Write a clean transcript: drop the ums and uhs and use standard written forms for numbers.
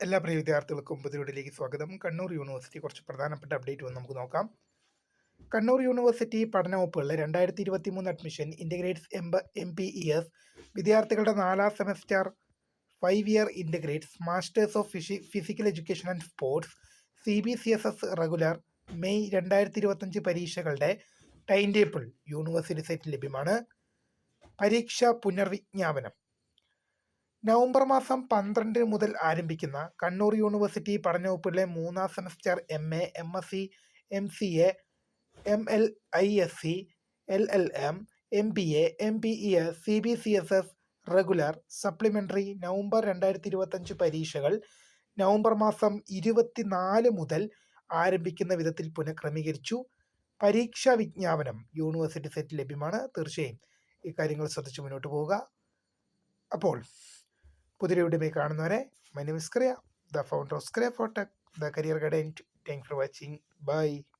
എല്ലാ പ്രിയ വിദ്യാർത്ഥികൾക്കും പുതിയയിലേക്ക് സ്വാഗതം. കണ്ണൂർ യൂണിവേഴ്സിറ്റി കുറച്ച് പ്രധാനപ്പെട്ട അപ്ഡേറ്റ് വന്ന് നമുക്ക് നോക്കാം. കണ്ണൂർ യൂണിവേഴ്സിറ്റി പഠന വകുപ്പുകളിലെ 2023 അഡ്മിഷൻ ഇൻ്റഗ്രേറ്റ്സ് MPES വിദ്യാർത്ഥികളുടെ 4ാം semester 5 year integrates masters of physical education and sports CBCSS regular May 2025 പരീക്ഷകളുടെ ടൈം ടേബിൾ യൂണിവേഴ്സിറ്റി സൈറ്റിൽ ലഭ്യമാണ്. പരീക്ഷാ പുനർവിജ്ഞാപനം നവംബർ മാസം 12 മുതൽ ആരംഭിക്കുന്ന കണ്ണൂർ യൂണിവേഴ്സിറ്റി പഠനവകുപ്പിലെ 3ാം semester MA, MSc, MCA, MLISC, LLM, MBA, MPES, CBCSS regular supplementary November 2025 പരീക്ഷകൾ നവംബർ മാസം 24 മുതൽ ആരംഭിക്കുന്ന വിധത്തിൽ പുനഃക്രമീകരിച്ചു. പരീക്ഷാ വിജ്ഞാപനം യൂണിവേഴ്സിറ്റി സൈറ്റിൽ ലഭ്യമാണ്. തീർച്ചയായും ഇക്കാര്യങ്ങൾ ശ്രദ്ധിച്ച് മുന്നോട്ട് പോവുക. അപ്പോൾ പുതിയ വീഡിയോ കാണുന്നവരെ മൈ നെയിം ഈസ് ക്രിയ, the founder of Screa4Tech, the career guide. Thanks for watching. Bye.